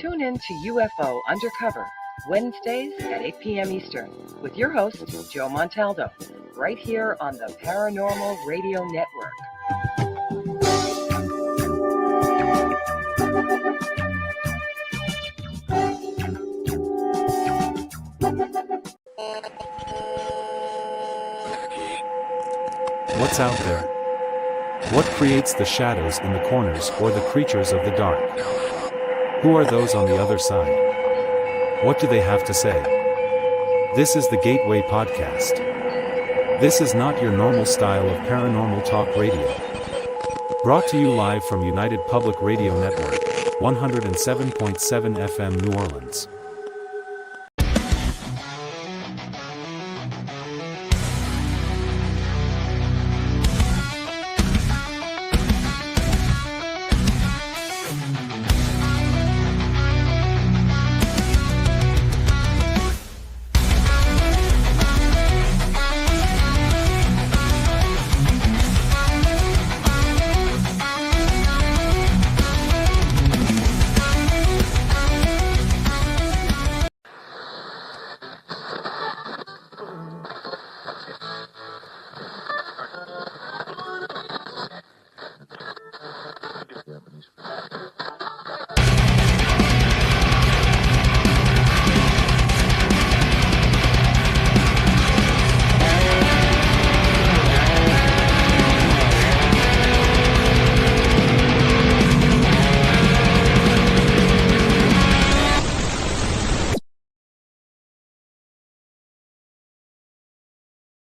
Tune in to UFO Undercover, Wednesdays at 8 p.m. Eastern, with your host, Joe Montaldo, right here on the Paranormal Radio Network. What's out there? What creates the shadows in the corners or the creatures of the dark? Who are those on the other side? What do they have to say? This is the Gateway Podcast. This is not your normal style of paranormal talk radio. Brought to you live from United Public Radio Network, 107.7 FM New Orleans.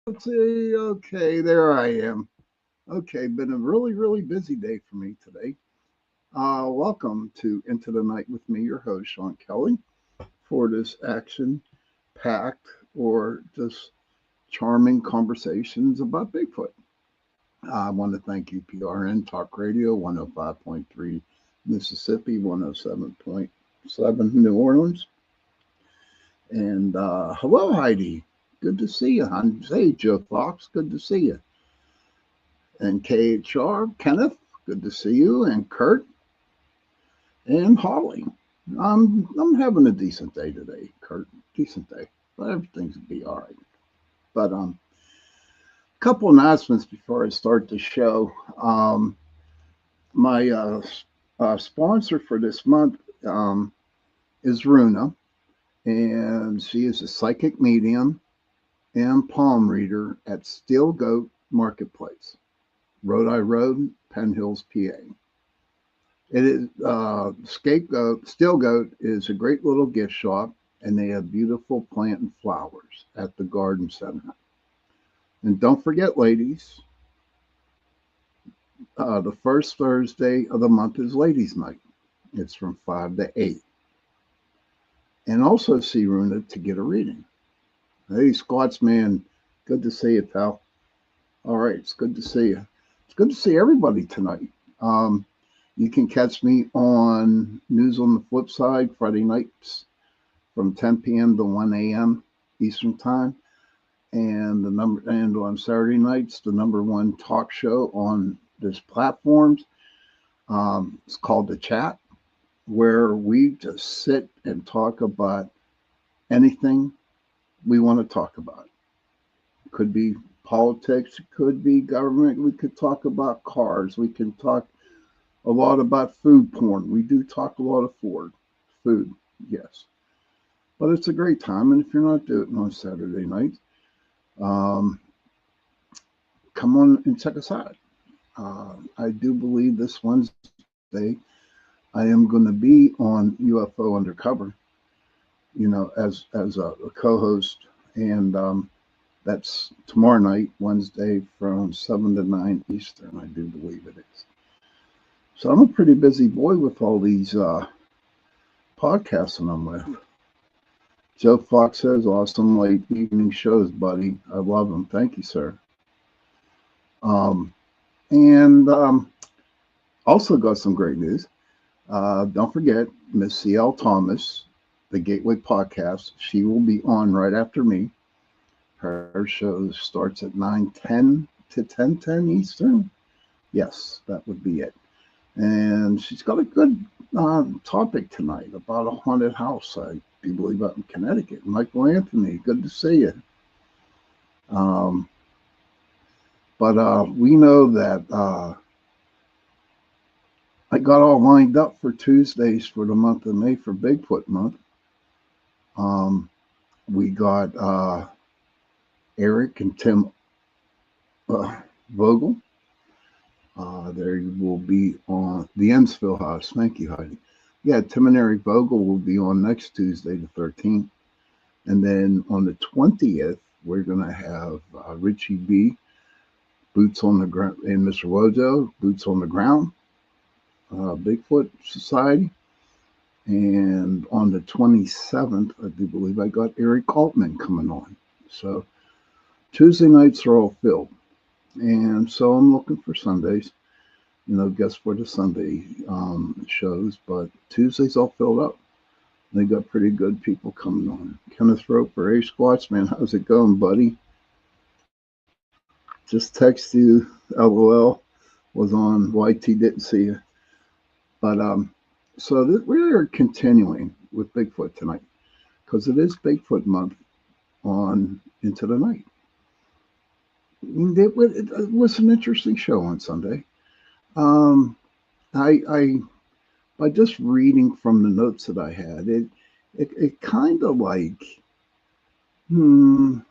Let's see. Okay, there I am. Okay, been a really busy day for me today. Welcome to Into the Night with me, your host, Sean Kelly, for this action-packed or just charming conversations about Bigfoot. I want to thank UPRN Talk Radio, 105.3 Mississippi, 107.7 New Orleans. And hello, Heidi. Good to see you, hon. Hey, Joe Fox, good to see you. And KHR, Kenneth, good to see you. And Kurt and Holly. I'm having a decent day today, Kurt. Decent day. But everything's gonna be all right. But a couple announcements before I start the show. My sponsor for this month is Runa, and she is a psychic medium and palm reader at Steel Goat Marketplace, Rhode Island Road, Penn Hills, PA. It is Steel Goat is a great little gift shop, and they have beautiful plant and flowers at the garden center. And don't forget, ladies, the first Thursday of the month is Ladies' Night. It's from 5 to 8. And also see Runa to get a reading. Hey, Scotsman, good to see you, pal. All right, it's good to see you. It's good to see everybody tonight. You can catch me on News on the Flip Side Friday nights from 10 p.m. to 1 a.m. Eastern Time, and on Saturday nights, the #1 talk show on this platforms. It's called The Chat, where we just sit and talk about anything we want to talk about. It could be politics, it could be government, we could talk about cars, we can talk a lot about food porn. We do talk a lot of food, yes. But it's a great time, and if you're not doing it on Saturday night, come on and check us out. I do believe this Wednesday I am going to be on UFO Undercover, as a co-host, and that's tomorrow night, Wednesday, from 7 to 9 Eastern, I do believe it is. So I'm a pretty busy boy with all these podcasts that I'm with. Joe Fox says, awesome late evening shows, buddy. I love them. Thank you, sir. Also got some great news. Don't forget, Miss C.L. Thomas, the Gateway Podcast, she will be on right after me. Her show starts at 9:10 to 10:10 Eastern. Yes, that would be it. And she's got a good topic tonight about a haunted house, I do believe, out in Connecticut. Michael Anthony, good to see you. Um, but we know that I got all lined up for Tuesdays for the month of May for Bigfoot month. Um, we got Eric and Tim Vogel. They will be on the Emsville House. Thank you, Heidi. Yeah, Tim and Eric Vogel will be on next Tuesday, the 13th. And then on the 20th, we're going to have Richie B, Boots on the Ground, and Mr. Wojo, Boots on the Ground, Bigfoot Society. And on the 27th, I do believe I got Eric Altman coming on. So Tuesday nights are all filled. And so I'm looking for Sundays, guess for the Sunday shows. But Tuesdays all filled up. They got pretty good people coming on. Kenneth Roper, hey Squatch, man, how's it going, buddy? Just text you, LOL, was on YT, didn't see you. But so we're continuing with Bigfoot tonight because it is Bigfoot month on Into the Night. It was an interesting show on Sunday. I by just reading from the notes that I had, it kind of like, I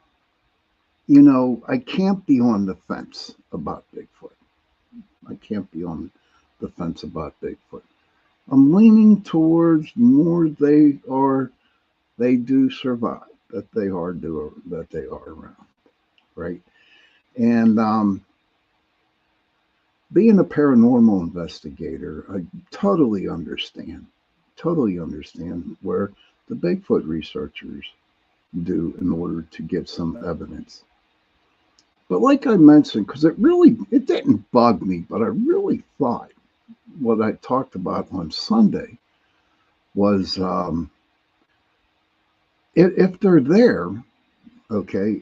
can't be on the fence about Bigfoot. I can't be on the fence about Bigfoot. I'm leaning towards more they do survive, that they are around, right? And being a paranormal investigator, I totally understand where the Bigfoot researchers do in order to get some evidence. But like I mentioned, because it didn't bug me, but I really thought what I talked about on Sunday was if they're there, okay,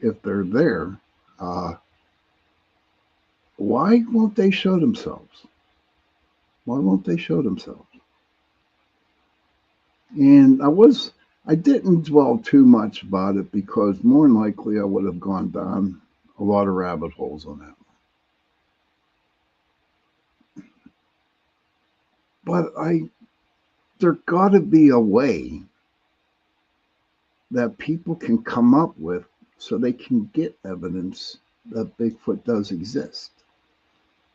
why won't they show themselves? Why won't they show themselves? And I didn't dwell too much about it because more than likely I would have gone down a lot of rabbit holes on that one. But there got to be a way that people can come up with so they can get evidence that Bigfoot does exist.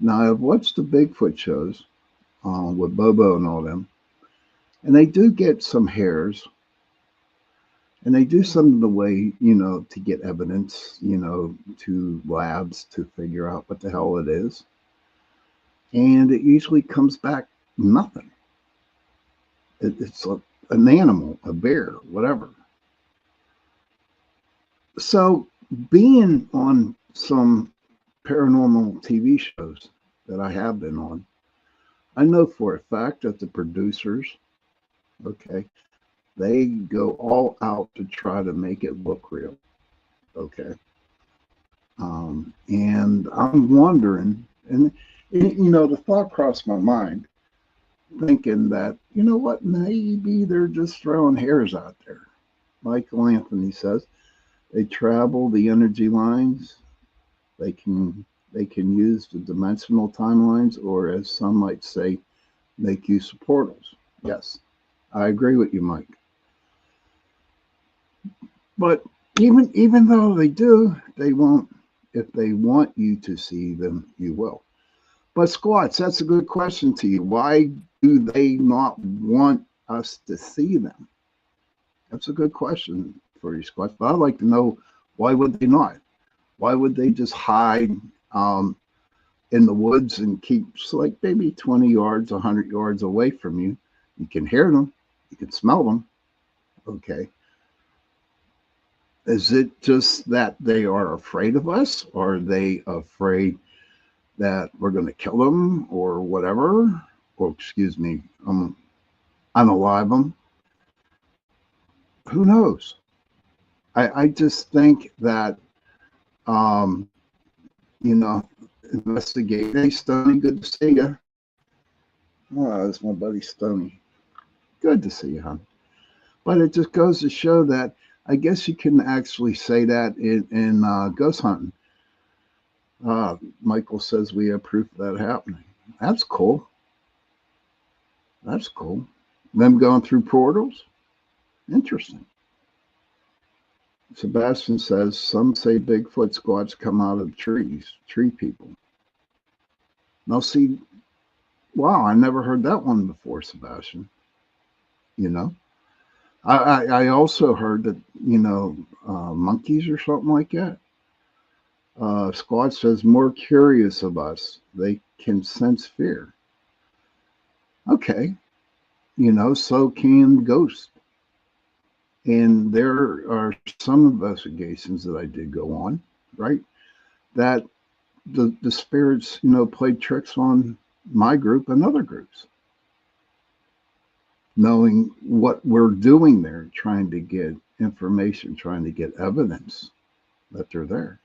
Now, I've watched the Bigfoot shows with Bobo and all them, and they do get some hairs, and they do some of the way, to get evidence, to labs to figure out what the hell it is. And it usually comes back nothing. It's an animal, a bear, whatever. So being on some paranormal TV shows that I have been on, I know for a fact that the producers, okay, they go all out to try to make it look real, okay. And I'm wondering, and the thought crossed my mind, thinking that, what, maybe they're just throwing hairs out there. Michael Anthony says they travel the energy lines. They can use the dimensional timelines, or as some might say, make use of portals. Yes, I agree with you, Mike. But even though they do, they won't. If they want you to see them, you will. But Squats, that's a good question to you. Why do they not want us to see them? That's a good question for you, Squats. But I'd like to know, why would they not? Why would they just hide in the woods and keep like maybe 20 yards, 100 yards away from you? You can hear them. You can smell them. Okay. Is it just that they are afraid of us? Or are they afraid that we're going to kill them or whatever? Or, excuse me, unalive them? Who knows? I just think that, investigate. Hey, Stoney, good to see you. Oh, that's my buddy Stony. Good to see you, hon. But it just goes to show that I guess you can actually say that in ghost hunting. Michael says we have proof of that happening. That's cool. That's cool. Them going through portals? Interesting. Sebastian says some say Bigfoot squats come out of trees, tree people. Now, see, wow, I never heard that one before, Sebastian. You know, I also heard that, monkeys or something like that. Squad says more curious of us. They can sense fear. Okay, so can ghosts. And there are some investigations that I did go on, right? That the spirits, played tricks on my group and other groups, knowing what we're doing there, trying to get information, trying to get evidence that they're there.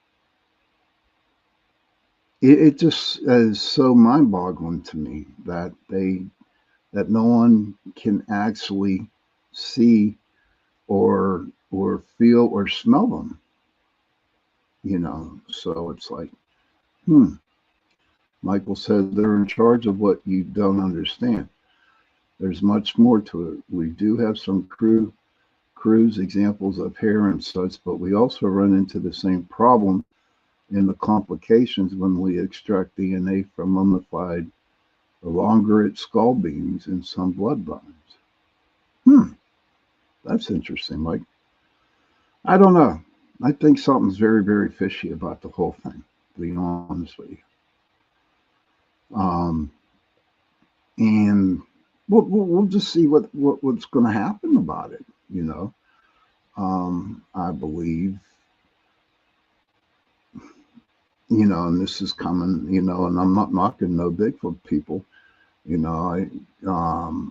It just is so mind-boggling to me that no one can actually see or feel or smell them. So it's like, hmm. Michael says they're in charge of what you don't understand. There's much more to it. We do have some cruise examples of hair and such, but we also run into the same problem in the complications when we extract DNA from mummified elongate skull beings and some bloodlines. That's interesting, Mike. I don't know. I think something's very, very fishy about the whole thing, to be honest with you. Um, and we'll just see what's going to happen about it. I believe, and this is coming, and I'm not knocking no Bigfoot people. I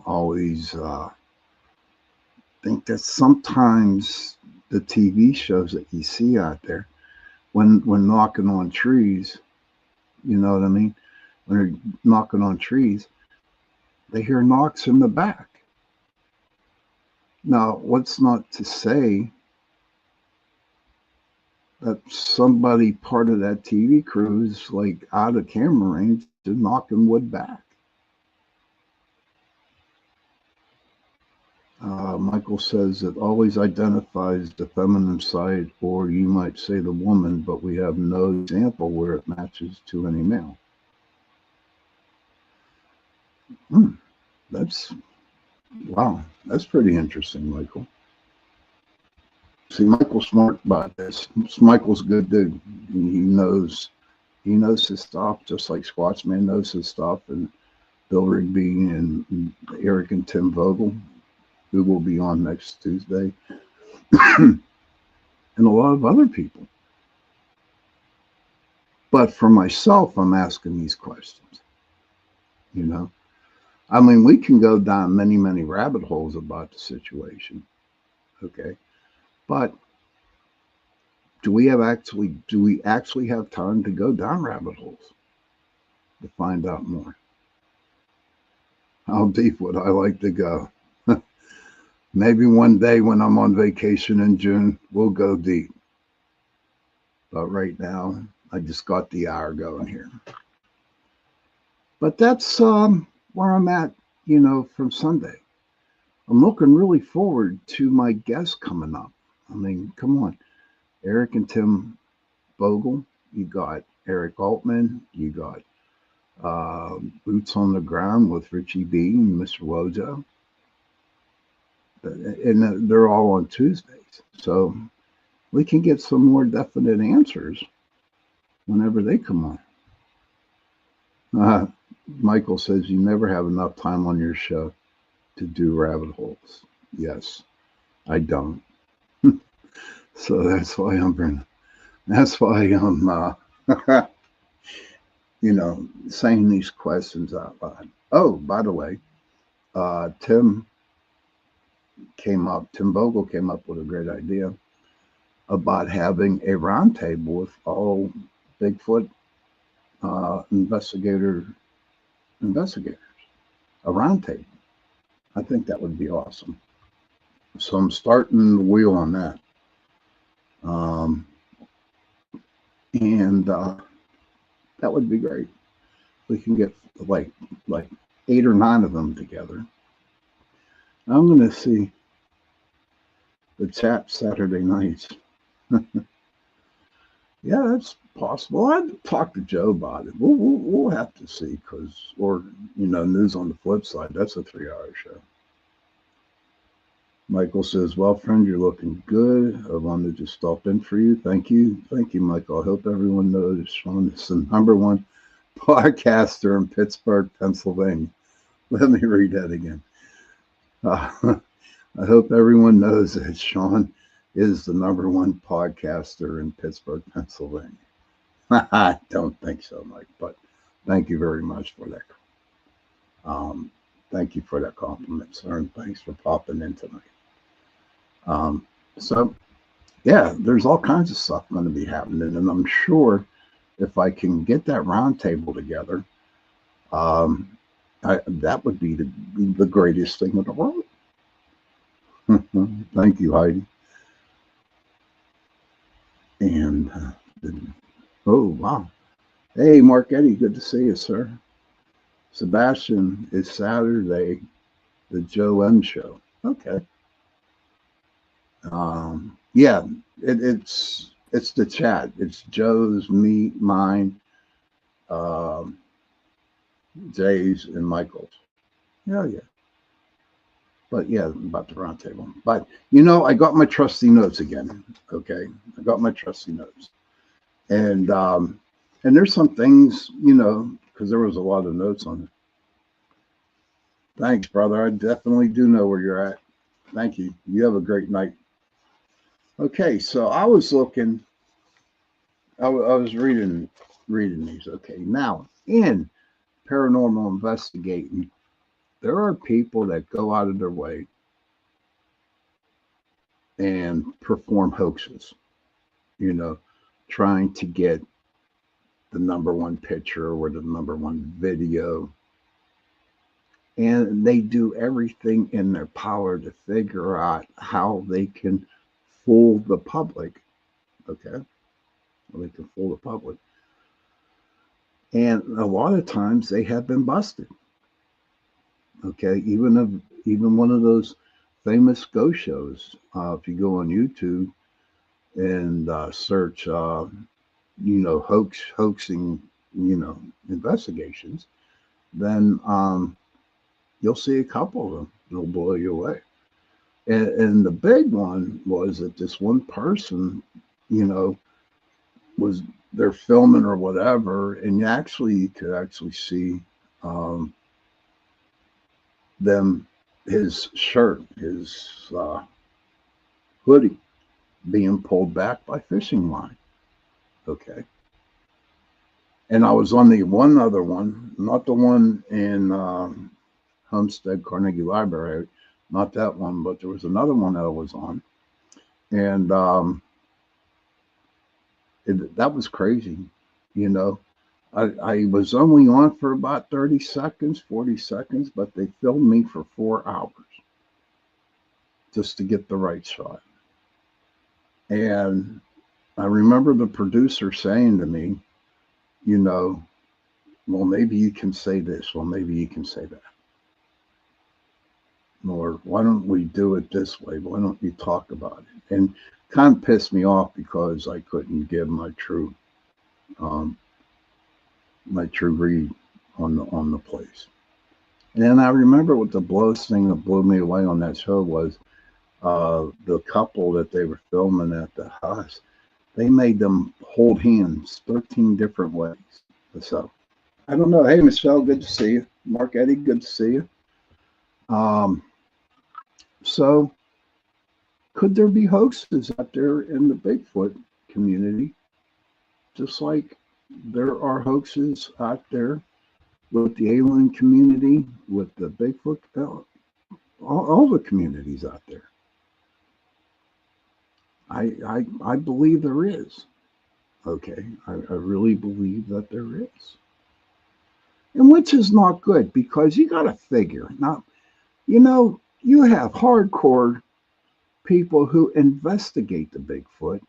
always think that sometimes the TV shows that you see out there, when knocking on trees, you know what I mean? When they're knocking on trees, they hear knocks in the back. Now, what's not to say that somebody part of that TV crew is like out of camera range to knocking wood back? Michael says it always identifies the feminine side, or you might say the woman, but we have no example where it matches to any male. That's wow. That's pretty interesting, Michael. See, Michael's smart about this. Michael's good dude. He knows his stuff, just like Squatchman knows his stuff, and Bill Rigby and Eric and Tim Vogel, who will be on next Tuesday, and a lot of other people. But for myself, I'm asking these questions. I mean, we can go down many, many rabbit holes about the situation. Okay. But do we actually have time to go down rabbit holes to find out more? How deep would I like to go? Maybe one day when I'm on vacation in June, we'll go deep. But right now, I just got the hour going here. But that's where I'm at, from Sunday. I'm looking really forward to my guests coming up. I mean, come on. Eric and Tim Bogle, you got Eric Altman, you got Boots on the Ground with Richie B and Mr. Wojo. And they're all on Tuesdays. So we can get some more definite answers whenever they come on. Michael says you never have enough time on your show to do rabbit holes. Yes, I don't. So that's why I'm saying these questions out loud. Oh, by the way, Tim Bogle came up with a great idea about having a roundtable with all Bigfoot investigators. a round table. I think that would be awesome. So I'm starting the wheel on that. Um, and that would be great. We can get like 8 or 9 of them together. I'm going to see the chat Saturday nights. Yeah, that's possible. I'd talk to Joe about it. We'll have to see, or news on the flip side. That's a 3-hour show. Michael says, "Well, friend, you're looking good. I wanted to stop in for you. Thank you, Michael. I hope everyone knows Sean is the #1 podcaster in Pittsburgh, Pennsylvania." Let me read that again. I hope everyone knows that Sean is the #1 podcaster in Pittsburgh, Pennsylvania. I don't think so, Mike, but thank you very much for that. Thank you for that compliment, sir, and thanks for popping in tonight. So, yeah, there's all kinds of stuff going to be happening, and I'm sure if I can get that round table together, that would be the greatest thing in the world. Thank you, Heidi. And oh, wow. Hey, Mark Eddie, good to see you, sir. Sebastian, is Saturday the Joe M show? Okay. Yeah, it's the chat. It's Joe's, me, mine, Jay's, and Michael's. Yeah. But yeah, about the round table. But I got my trusty notes again. Okay, I got my trusty notes, and there's some things because there was a lot of notes on it. Thanks, brother. I definitely do know where you're at. Thank you. You have a great night. Okay, so I was looking. I was reading these. Okay, now in paranormal investigating, there are people that go out of their way and perform hoaxes, trying to get the #1 picture or the #1 video. And they do everything in their power to figure out how they can fool the public. Okay. They can fool the public. And a lot of times they have been busted. Okay. Even one of those famous ghost shows, if you go on YouTube and search, hoaxing, investigations, then you'll see a couple of them. It'll blow you away. And the big one was that this one person, was they're filming or whatever, and you could actually see his shirt, his hoodie being pulled back by fishing line. Okay. And I was on the one other one, not the one in Homestead Carnegie Library, not that one, but there was another one that I was on. And that was crazy. I was only on for about 30 seconds, 40 seconds, but they filmed me for 4 hours just to get the right shot. And I remember the producer saying to me, well, maybe you can say this. Well, maybe you can say that. Or why don't we do it this way? Why don't you talk about it? And kind of pissed me off because I couldn't give my true read on the place. And then I remember what the thing that blew me away on that show was the couple that they were filming at the house. They made them hold hands 13 different ways. So I don't know. Hey, Michelle, good to see you. Mark Eddie, good to see you. So could there be hoaxes out there in the Bigfoot community, just like there are hoaxes out there with the alien community, with the Bigfoot, all the communities out there? I believe there is. Okay, I really believe that there is. and which is not good because you got to figure now. You have hardcore people who investigate the Bigfoot,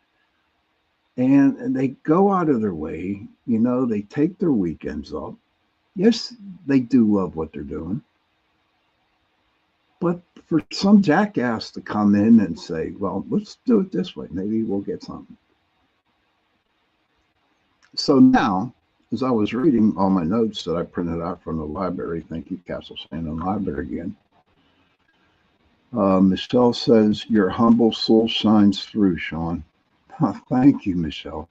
and they go out of their way. They take their weekends off. Yes, they do love what they're doing. But for some jackass to come in and say, well, let's do it this way, maybe we'll get something. So now, as I was reading all my notes that I printed out from the library, thank you, Castle Sandon Library again. Michelle says, your humble soul shines through, Sean. Thank you, Michelle.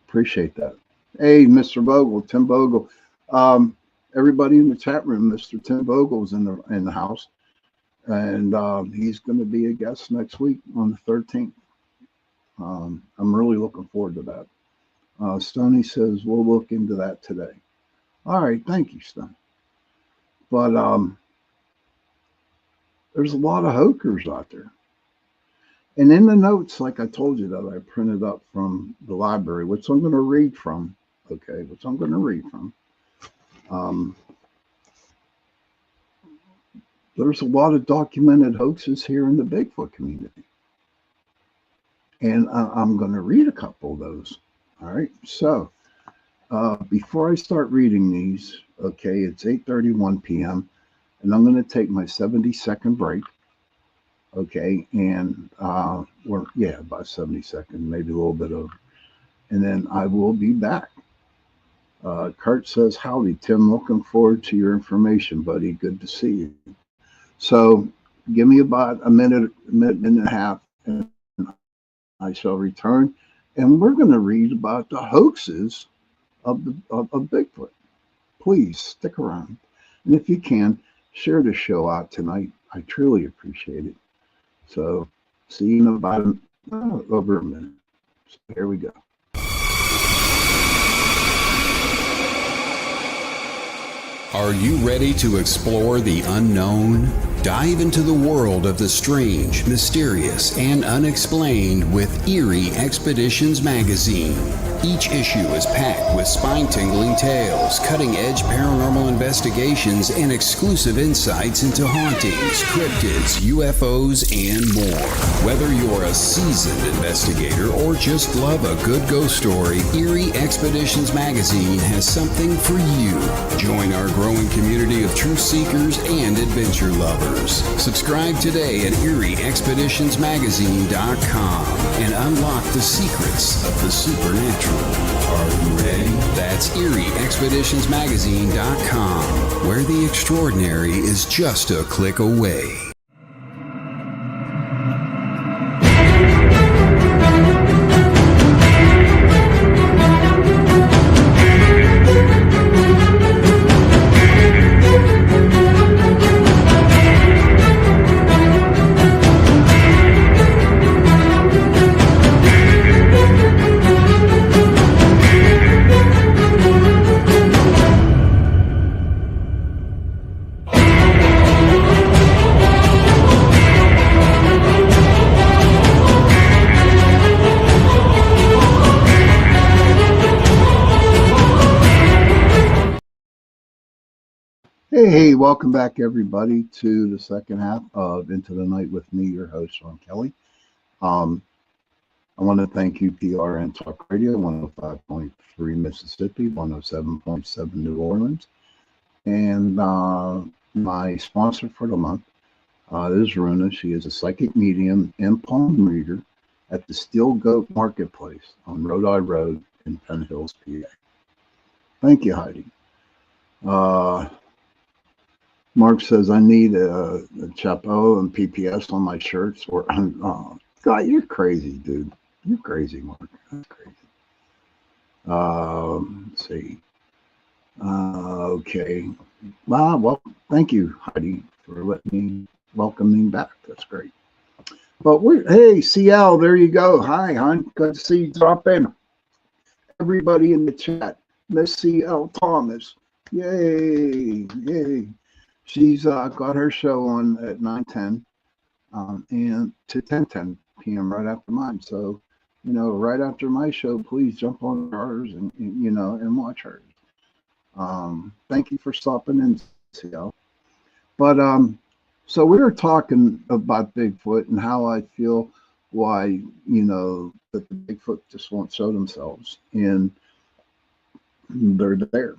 Appreciate that. Hey, Mr. Vogel, Tim Vogel. Everybody in the chat room, Mr. Tim Vogel's in the house. And he's going to be a guest next week on the 13th. I'm really looking forward to that. Stoney says, we'll look into that today. All right, thank you, Stone. But there's a lot of hokers out there. And in the notes, like I told you, that I printed up from the library, which I'm going to read from, there's a lot of documented hoaxes here in the Bigfoot community. And I'm going to read a couple of those. All right. So before I start reading these, okay, it's 8:31 p.m. and I'm going to take my 70-second break. Okay. And about 70 seconds, maybe a little bit over. And then I will be back. Kurt says, howdy, Tim. Looking forward to your information, buddy. Good to see you. So give me about a minute and a half, and I shall return. And we're going to read about the hoaxes of Bigfoot. Please stick around. And if you can, share the show out tonight. I truly appreciate it. So see you in about over a minute. So here we go. Are you ready to explore the unknown? Dive into the world of the strange, mysterious, and unexplained with Eerie Expeditions magazine. Each issue is packed with spine-tingling tales, cutting-edge paranormal investigations, and exclusive insights into hauntings, cryptids, UFOs, and more. Whether you're a seasoned investigator or just love a good ghost story, Eerie Expeditions magazine has something for you. Join our growing community of truth seekers and adventure lovers. Subscribe today at EerieExpeditionsMagazine.com and unlock the secrets of the supernatural. Are you ready? That's EerieExpeditionsMagazine.com, where the extraordinary is just a click away. Hey, welcome back, everybody, to the second half of Into the Night with me, your host, Sean Kelly. I want to thank UPRN Talk Radio, 105.3 Mississippi, 107.7 New Orleans. And my sponsor for the month is Runa. She is a psychic medium and palm reader at the Steel Goat Marketplace on Rhode Island Road in Penn Hills, PA. Thank you, Heidi. Mark says, I need a chapeau and PPS on my shirts. Or, oh, God, you're crazy, dude. You're crazy, Mark. That's crazy. Let's see. Okay. Well, thank you, Heidi, for welcoming me back. That's great. But hey, CL, there you go. Hi, hon. Good to see you drop in. Everybody in the chat. Miss CL Thomas. Yay. Yay. She's got her show on at 9:10 and to 10:10 p.m. right after mine. So, right after my show, please jump on hers and watch hers. Thank you for stopping in, CL. But so we were talking about Bigfoot and how I feel why, that the Bigfoot just won't show themselves. And they're there.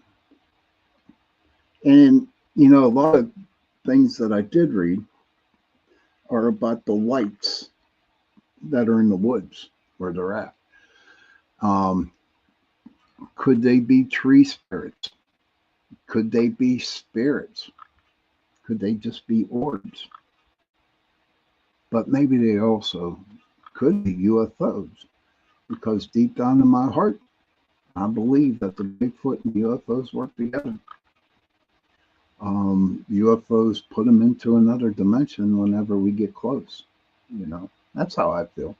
And, a lot of things that I did read are about the lights that are in the woods where they're at. Um, could they be tree spirits? Could they be spirits? Could they just be orbs? But maybe they also could be UFOs, because deep down in my heart, I believe that the Bigfoot and UFOs work together. UFOs put them into another dimension whenever we get close. That's how I feel.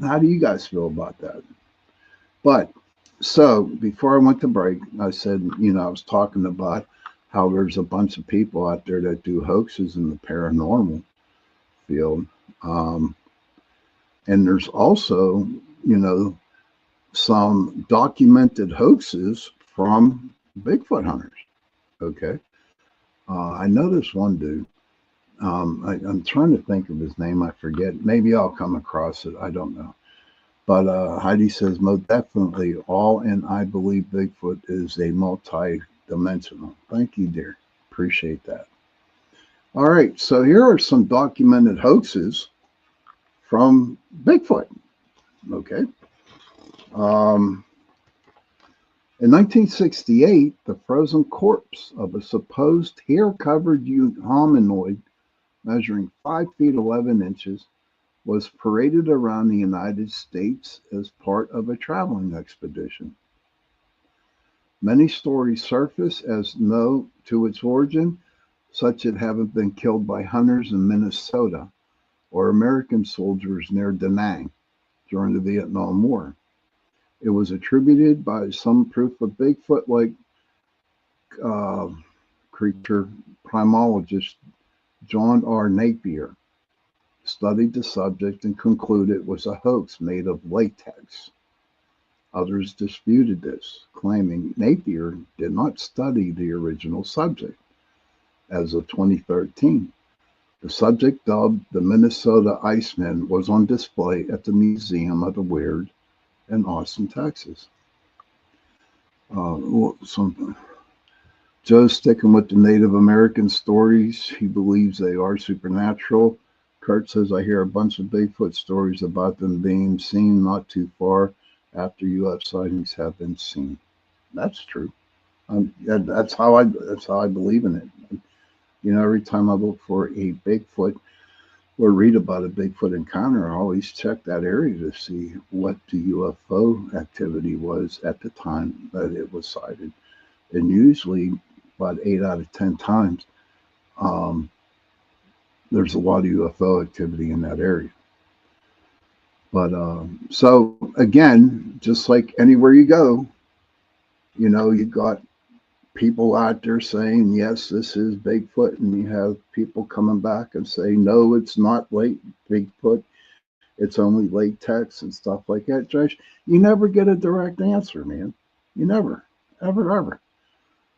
How do you guys feel about that? But so before I went to break, I said, I was talking about how there's a bunch of people out there that do hoaxes in the paranormal field. And there's also, some documented hoaxes from Bigfoot hunters. Okay. I know this one dude. I'm trying to think of his name. I forget. Maybe I'll come across it. I don't know. But Heidi says, most definitely all, and I believe Bigfoot is a multi-dimensional. Thank you, dear. Appreciate that. All right. So here are some documented hoaxes from Bigfoot. Okay. In 1968, the frozen corpse of a supposed hair-covered hominoid measuring 5 feet 11 inches was paraded around the United States as part of a traveling expedition. Many stories surface as no to its origin, such as having been killed by hunters in Minnesota or American soldiers near Da Nang during the Vietnam War. It was attributed by some proof of Bigfoot-like creature primatologist John R. Napier studied the subject and concluded it was a hoax made of latex. Others disputed this, claiming Napier did not study the original subject. As of 2013, the subject, dubbed the Minnesota Iceman, was on display at the Museum of the Weird in Austin, Texas. Joe's sticking with the Native American stories. He believes they are supernatural. Kurt says, I hear a bunch of Bigfoot stories about them being seen not too far after UFO sightings have been seen. That's true. That's how I believe in it. Every time I look for a Bigfoot or read about a Bigfoot encounter, I always check that area to see what the UFO activity was at the time that it was sighted. And usually, about 8 out of 10 times, there's a lot of UFO activity in that area. But so again, just like anywhere you go, you got people out there saying, yes, this is Bigfoot, and you have people coming back and say, no, it's not Bigfoot, it's only latex and stuff like that. Josh, you never get a direct answer, man. You never, ever.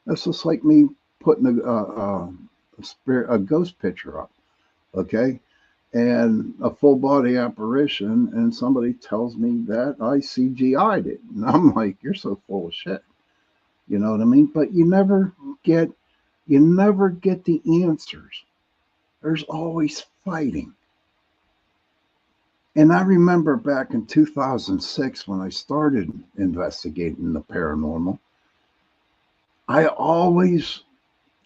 That's just like me putting a ghost picture up, okay, and a full body apparition, and somebody tells me that I CGI'd it, and I'm like, you're so full of shit. You know what I mean? But you never get the answers. There's always fighting. And I remember back in 2006 when I started investigating the paranormal, I always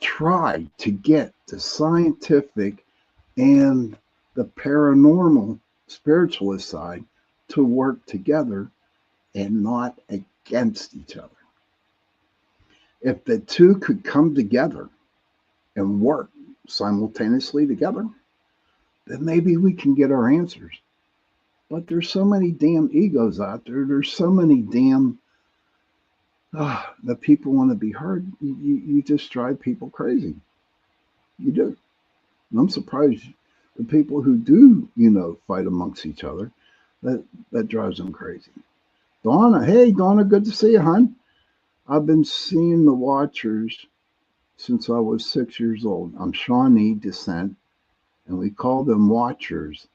tried to get the scientific and the paranormal spiritualist side to work together and not against each other. If the two could come together and work simultaneously together, then maybe we can get our answers. But there's so many damn egos out there. There's so many damn that people want to be heard. You just drive people crazy. You do. And I'm surprised the people who do, fight amongst each other, that drives them crazy. Donna, hey Donna, good to see you, hon. I've been seeing the Watchers since I was 6 years old. I'm Shawnee descent, and we call them Watchers.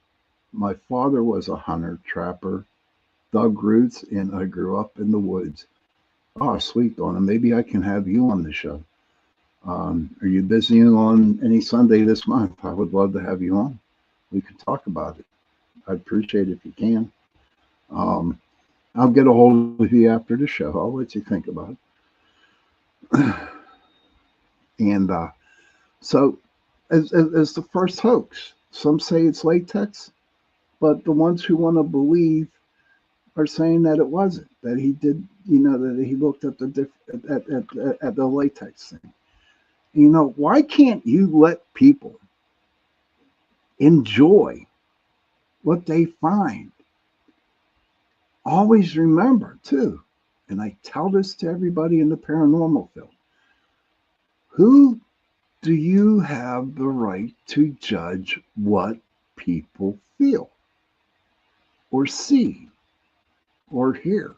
My father was a hunter, trapper, dug roots, and I grew up in the woods. Oh, sweet, Donna. Maybe I can have you on the show. Are you busy on any Sunday this month? I would love to have you on. We could talk about it. I'd appreciate it if you can. Um, I'll get a hold of you after the show. I'll let you think about it. And so, as the first hoax, some say it's latex, but the ones who want to believe are saying that it wasn't. That he did, that he looked at at the latex thing. Why can't you let people enjoy what they find? Always remember, too, and I tell this to everybody in the paranormal field, who do you have the right to judge what people feel or see or hear?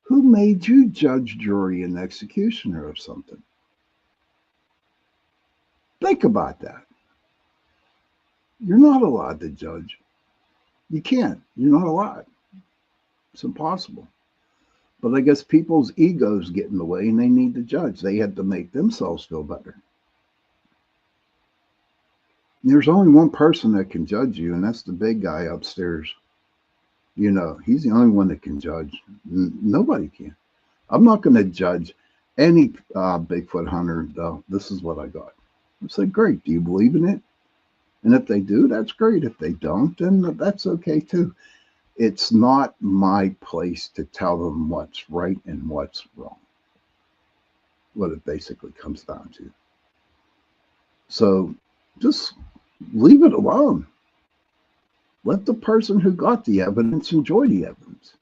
Who made you judge, jury, and executioner of something? Think about that. You're not allowed to judge. You can't. You're not allowed. It's impossible. But I guess people's egos get in the way and they need to judge. They have to make themselves feel better. There's only one person that can judge you, and that's the big guy upstairs. He's the only one that can judge. Nobody can. I'm not going to judge any Bigfoot hunter, though. This is what I got. I said, great. Do you believe in it? And if they do, that's great. If they don't, then that's okay too. It's not my place to tell them what's right and what's wrong. What it basically comes down to. So just leave it alone. Let the person who got the evidence enjoy the evidence.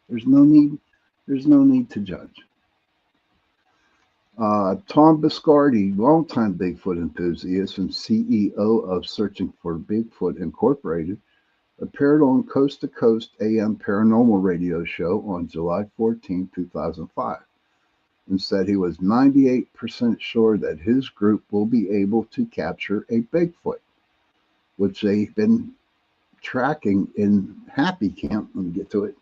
There's no need to judge. Tom Biscardi, longtime Bigfoot enthusiast and CEO of Searching for Bigfoot Incorporated, appeared on Coast to Coast AM Paranormal Radio Show on July 14, 2005, and said he was 98% sure that his group will be able to capture a Bigfoot, which they've been tracking in Happy Camp. Let me get to it.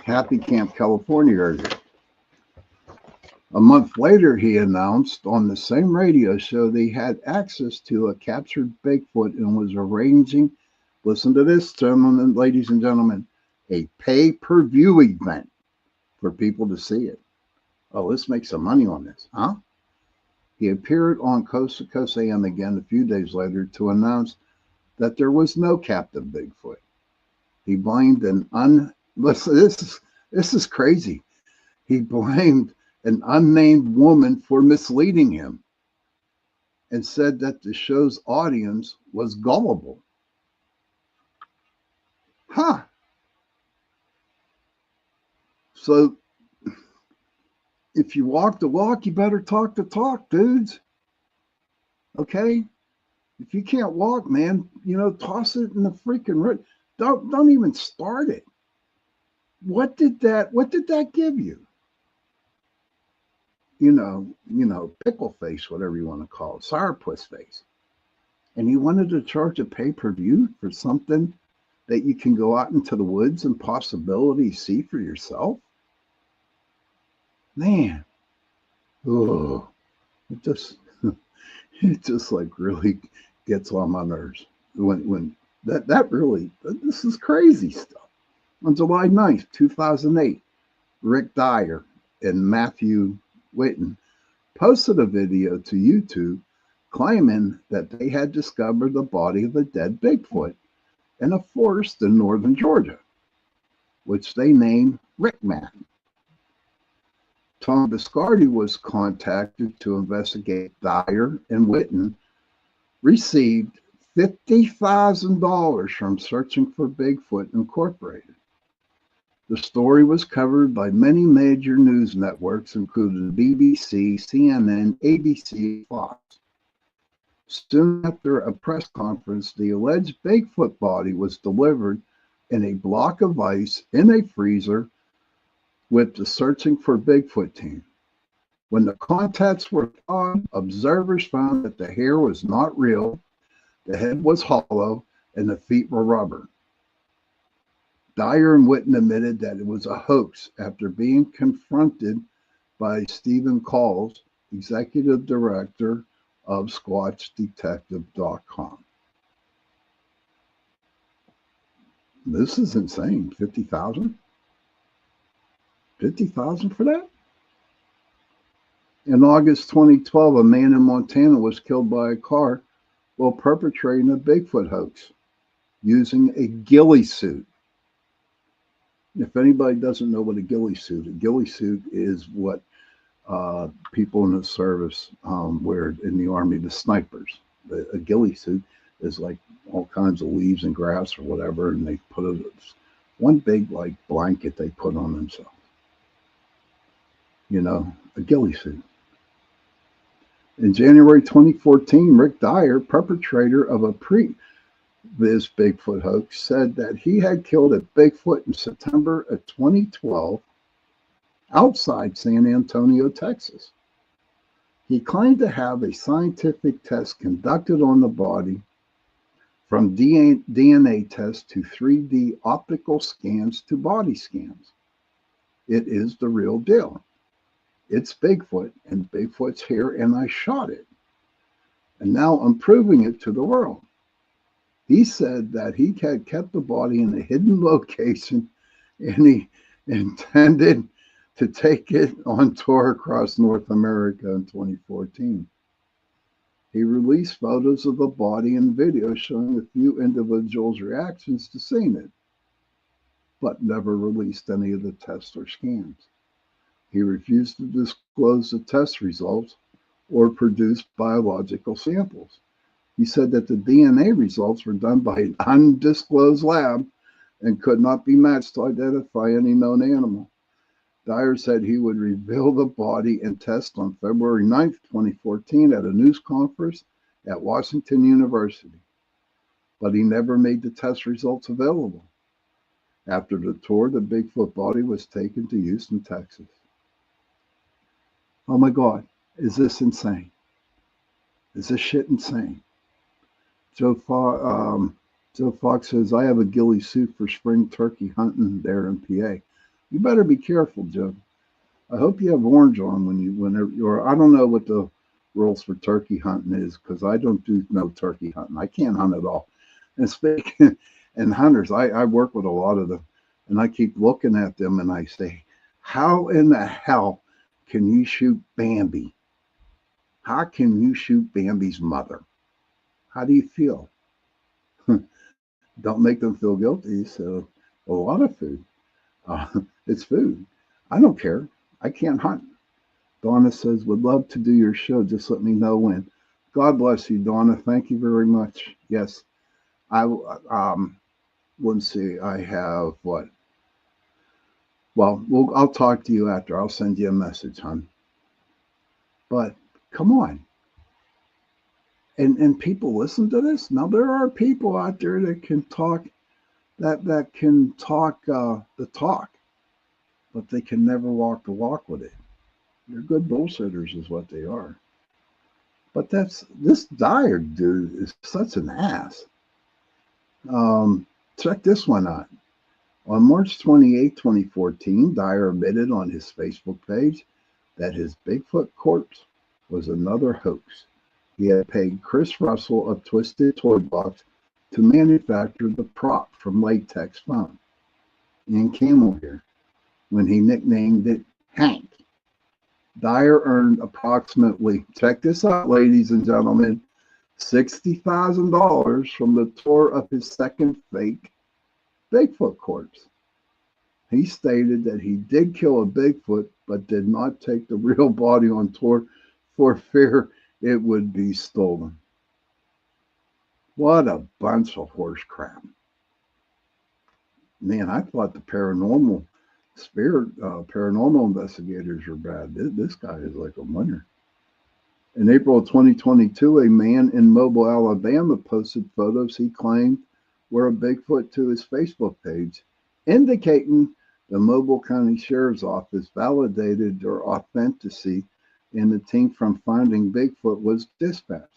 Happy Camp, California area. A month later, he announced on the same radio show that he had access to a captured Bigfoot and was arranging, listen to this, gentlemen, ladies and gentlemen, a pay-per-view event for people to see it. Oh, let's make some money on this, huh? He appeared on Coast to Coast AM again a few days later to announce that there was no captive Bigfoot. He blamed listen, this is crazy. He blamed an unnamed woman for misleading him and said that the show's audience was gullible. Huh. So if you walk the walk, you better talk the talk, dudes. Okay? If you can't walk, man, toss it in the freaking road. Don't even start it. What did that give you? Pickle face, whatever you want to call it, sourpuss face. And you wanted to charge a pay-per-view for something that you can go out into the woods and possibly see for yourself? Man, oh, it just like really gets on my nerves when this is crazy stuff. On July 9th, 2008, Rick Dyer and Matthew Whitten posted a video to YouTube claiming that they had discovered the body of a dead Bigfoot in a forest in northern Georgia, which they named Rickman. Tom Biscardi was contacted to investigate. Dyer and Whitten received $50,000 from Searching for Bigfoot Incorporated. The story was covered by many major news networks, including BBC, CNN, ABC, Fox. Soon after a press conference, the alleged Bigfoot body was delivered in a block of ice in a freezer with the Searching for Bigfoot team. When the contents were thawed, observers found that the hair was not real, the head was hollow, and the feet were rubber. Dyer and Witten admitted that it was a hoax after being confronted by Stephen Calls, executive director of SquatchDetective.com. This is insane. 50,000? 50,000 for that? In August 2012, a man in Montana was killed by a car while perpetrating a Bigfoot hoax using a ghillie suit. If anybody doesn't know what a ghillie suit is what people in the service wear in the Army, the snipers. A ghillie suit is like all kinds of leaves and grass or whatever, and they put one big like blanket they put on themselves. You know, a ghillie suit. In January 2014, Rick Dyer, perpetrator of a this Bigfoot hoax, said that he had killed a Bigfoot in September of 2012 outside San Antonio, Texas. He claimed to have a scientific test conducted on the body, from DNA tests to 3D optical scans to body scans. It is the real deal. It's Bigfoot and Bigfoot's here, and I shot it. And now I'm proving it to the world. He said that he had kept the body in a hidden location, and he intended to take it on tour across North America in 2014. He released photos of the body and video showing a few individuals' reactions to seeing it, but never released any of the tests or scans. He refused to disclose the test results or produce biological samples. He said that the DNA results were done by an undisclosed lab and could not be matched to identify any known animal. Dyer said he would reveal the body and test on February 9th, 2014 at a news conference at Washington University, but he never made the test results available. After the tour, the Bigfoot body was taken to Houston, Texas. Oh my God, is this insane? Is this shit insane? Joe Fox says, I have a ghillie suit for spring turkey hunting there in PA. You better be careful, Joe. I hope you have orange on whenever you're. I don't know what the rules for turkey hunting is because I don't do no turkey hunting. I can't hunt at all. And speaking and hunters, I work with a lot of them, and I keep looking at them and I say, how in the hell can you shoot Bambi? How can you shoot Bambi's mother? How do you feel? Don't make them feel guilty. So a lot of food. It's food. I don't care. I can't hunt. Donna says, would love to do your show. Just let me know when. God bless you, Donna. Thank you very much. Yes. Let's see. I have what? Well, I'll talk to you after. I'll send you a message, hon. But come on. And people listen to this. Now there are people out there that can talk that can talk the talk, but they can never walk the walk with it. They're good bullshitters is what they are. But this Dyer dude is such an ass. Check this one out. On March 28, 2014, Dyer admitted on his Facebook page that his Bigfoot corpse was another hoax. He had paid Chris Russell of Twisted Toy Box to manufacture the prop from latex foam and camel hair when he nicknamed it Hank. Dyer earned approximately, check this out, ladies and gentlemen, $60,000 from the tour of his second fake Bigfoot corpse. He stated that he did kill a Bigfoot, but did not take the real body on tour for fear it would be stolen. What a bunch of horse crap. Man, I thought the paranormal investigators were bad. This guy is like a winner. In April of 2022, a man in Mobile, Alabama posted photos he claimed were a Bigfoot to his Facebook page, indicating the Mobile County Sheriff's Office validated their authenticity and the team from Finding Bigfoot was dispatched.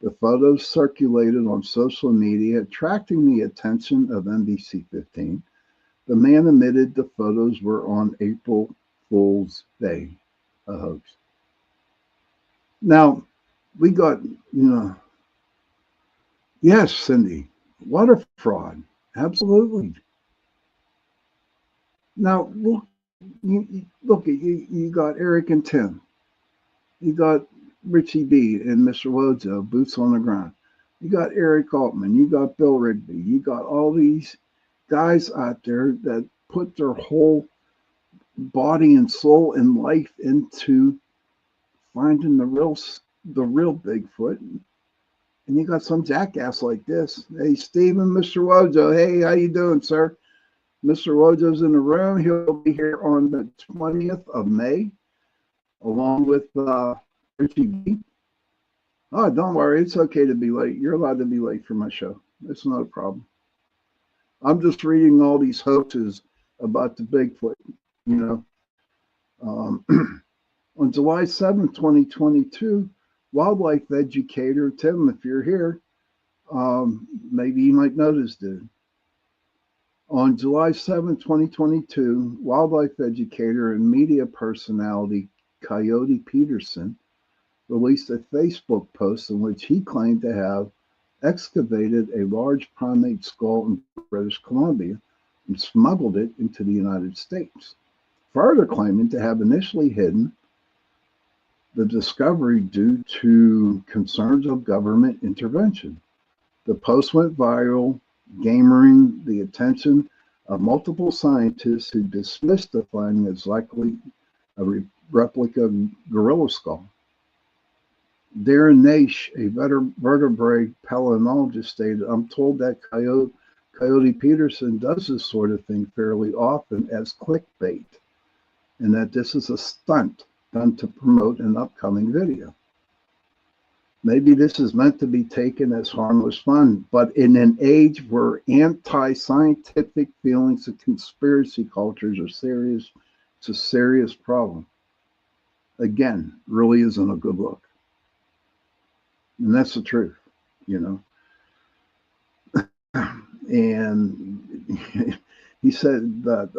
The photos circulated on social media, attracting the attention of NBC 15. The man admitted the photos were on April Fool's Day, a hoax. Now, we got, yes, Cindy, water fraud. Absolutely. Now, you got Eric and Tim. You got Richie B and Mr. Wojo, boots on the ground. You got Eric Altman. You got Bill Rigby. You got all these guys out there that put their whole body and soul and life into finding the real Bigfoot. And you got some jackass like this. Hey, Stephen, Mr. Wojo. Hey, how you doing, sir? Mr. Wojo's in the room. He'll be here on the 20th of May, along with Richie B. Oh, don't worry. It's okay to be late. You're allowed to be late for my show. It's not a problem. I'm just reading all these hoaxes about the Bigfoot, On July 7th, 2022, wildlife educator, Tim, if you're here, maybe you might know this dude. On July 7th, 2022, wildlife educator and media personality Coyote Peterson released a Facebook post in which he claimed to have excavated a large primate skull in British Columbia and smuggled it into the United States, further claiming to have initially hidden the discovery due to concerns of government intervention. The post went viral, garnering the attention of multiple scientists who dismissed the finding as likely a replica gorilla skull. Darren Naish, a vertebrate paleontologist, stated, "I'm told that Coyote Peterson does this sort of thing fairly often as clickbait, and that this is a stunt done to promote an upcoming video. Maybe this is meant to be taken as harmless fun, but in an age where anti-scientific feelings and conspiracy cultures are serious, it's a serious problem. Again, really isn't a good look." And that's the truth, And he said that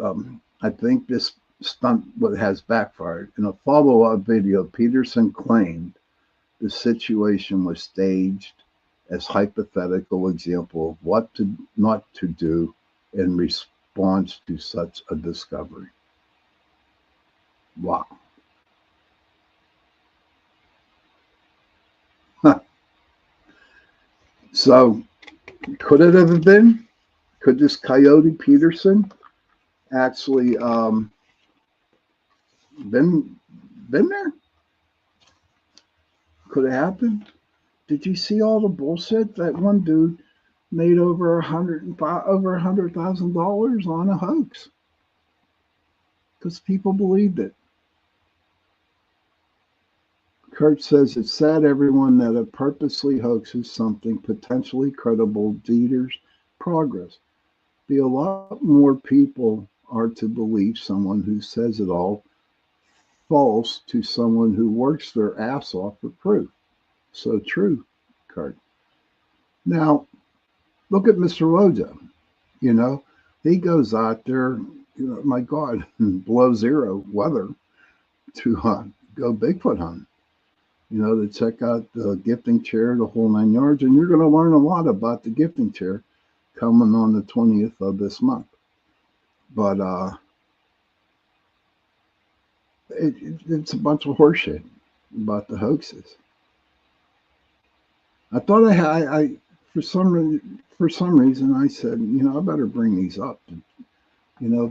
I think this stunt has backfired. In a follow-up video, Peterson claimed the situation was staged as hypothetical example of what not to do in response to such a discovery. Wow. So, could it have been? Could this Coyote Peterson actually been there? Could it happen? Did you see all the bullshit? That one dude made over $100,000 on a hoax because people believed it. Kurt says it's sad, everyone, that it purposely hoaxes something potentially credible deters progress. A lot more people are to believe someone who says it all false to someone who works their ass off for proof. So true, Kurt. Now, look at Mr. Wojo. He goes out there, my God, below zero weather to go Bigfoot hunting. To check out the gifting chair, the whole 9 yards. And you're going to learn a lot about the gifting chair coming on the 20th of this month. But it's a bunch of horseshit about the hoaxes. I thought I for some reason I said, I better bring these up,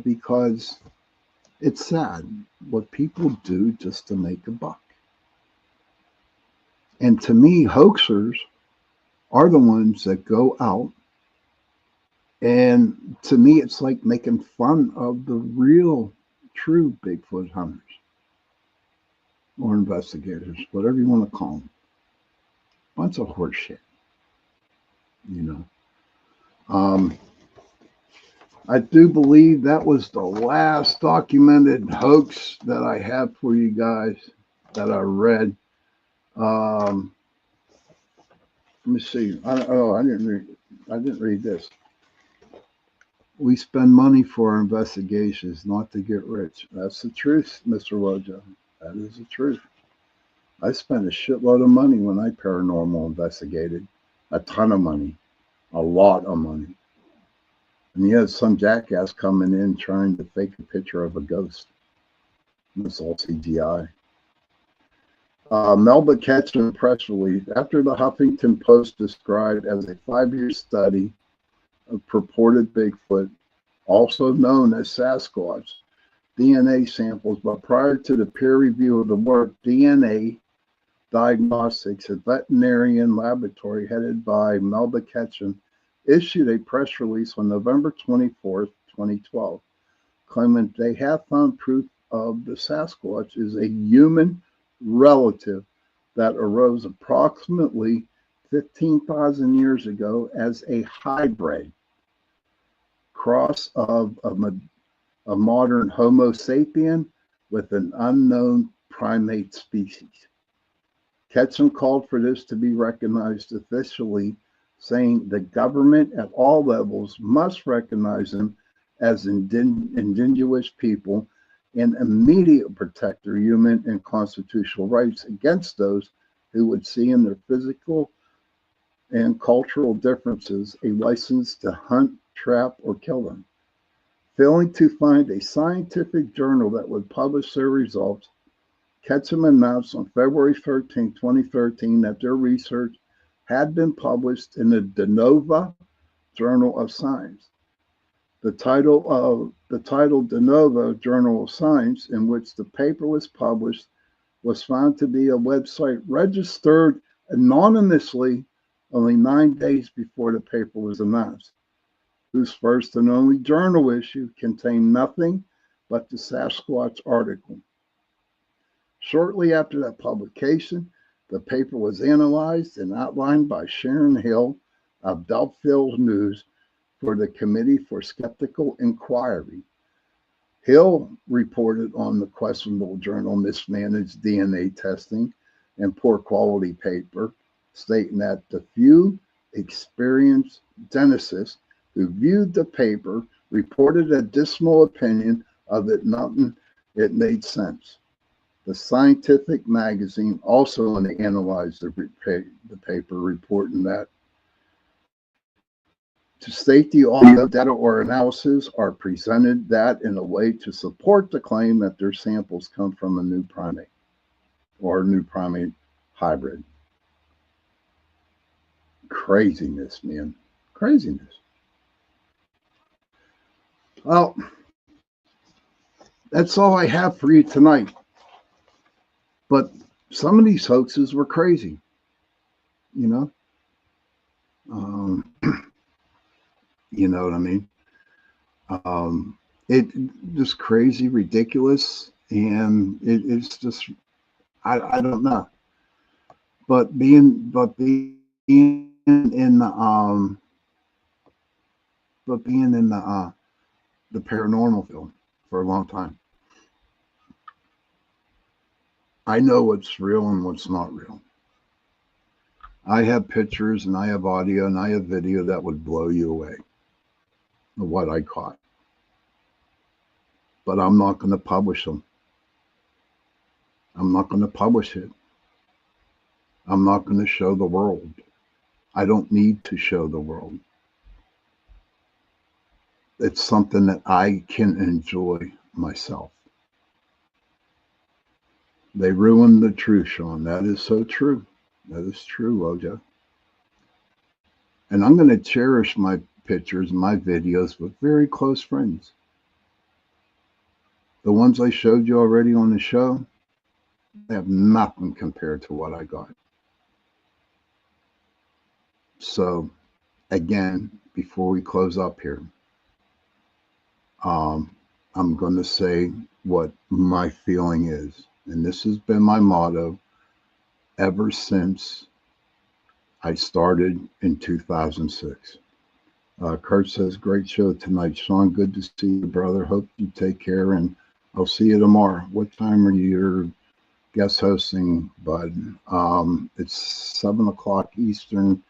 because it's sad what people do just to make a buck. And to me, hoaxers are the ones that go out. And to me, it's like making fun of the real, true Bigfoot hunters or investigators, whatever you want to call them. Bunch of horse shit, Um, I do believe that was the last documented hoax that I have for you guys that I read. Let me see. I didn't read this. We spend money for our investigations, not to get rich. That's the truth, Mr. Wojo. That is the truth. I spent a shitload of money when I paranormal investigated. A ton of money. A lot of money. And you had some jackass coming in trying to fake a picture of a ghost. It's all CGI. Melba Ketchum press release. After the Huffington Post described as a 5-year study of purported Bigfoot, also known as Sasquatch, DNA samples, but prior to the peer review of the work, DNA Diagnostics, a veterinarian laboratory headed by Melba Ketchum, issued a press release on November 24th, 2012, claiming they have found proof of the Sasquatch is a human relative that arose approximately 15,000 years ago as a hybrid cross of a modern Homo sapien with an unknown primate species. Ketchum called for this to be recognized officially, saying the government at all levels must recognize them as indigenous people and immediately protect their human and constitutional rights against those who would see in their physical and cultural differences a license to hunt, trap, or kill them. Failing to find a scientific journal that would publish their results, Ketchum announced on February 13, 2013, that their research had been published in the De Novo Journal of Science. The title De Novo Journal of Science, in which the paper was published, was found to be a website registered anonymously only 9 days before the paper was announced, whose first and only journal issue contained nothing but the Sasquatch article. Shortly after that publication, the paper was analyzed and outlined by Sharon Hill of Belfield News for the Committee for Skeptical Inquiry. Hill reported on the questionable journal mismanaged DNA testing and poor quality paper, stating that the few experienced geneticists who viewed the paper reported a dismal opinion of it, nothing it made sense. The scientific magazine also analyzed the paper, reporting that to state the audio data or analysis are presented that in a way to support the claim that their samples come from a new primate or a new primate hybrid. Craziness, man. Craziness. Well, that's all I have for you tonight. But some of these hoaxes were crazy, you know? You know what I mean? It just crazy, ridiculous, and it's just, I don't know. But being in the paranormal field for a long time, I know what's real and what's not real. I have pictures and I have audio and I have video that would blow you away of what I caught. But I'm not going to publish them. I'm not going to publish it. I'm not going to show the world. I don't need to show the world. It's something that I can enjoy myself. They ruined the truth, Sean. That is so true. That is true, Wojo. And I'm going to cherish my pictures and my videos with very close friends. The ones I showed you already on the show, they have nothing compared to what I got. So, again, before we close up here, I'm going to say what my feeling is. And this has been my motto ever since I started in 2006. Kurt says, great show tonight. Sean, good to see you, brother. Hope you take care, and I'll see you tomorrow. What time are you guest hosting, bud? It's 7 o'clock Eastern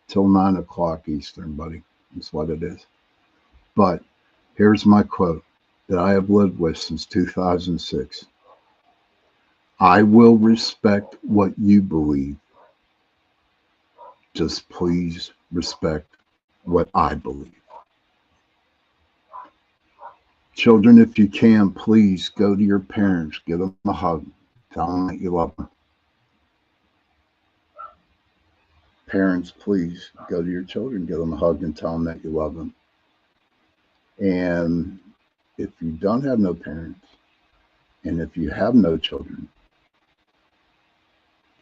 till 9 o'clock Eastern, buddy. That's what it is. But here's my quote that I have lived with since 2006. I will respect what you believe. Just please respect what I believe. Children, if you can, please go to your parents, give them a hug, tell them that you love them. Parents, please go to your children, give them a hug and tell them that you love them. And if you don't have no parents, and if you have no children,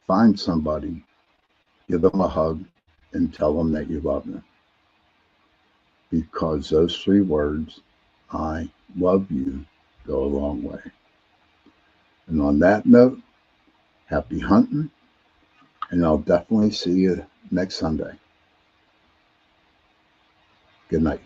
find somebody, give them a hug, and tell them that you love them. Because those 3 words, I love you, go a long way. And on that note, happy hunting, and I'll definitely see you next Sunday. Good night.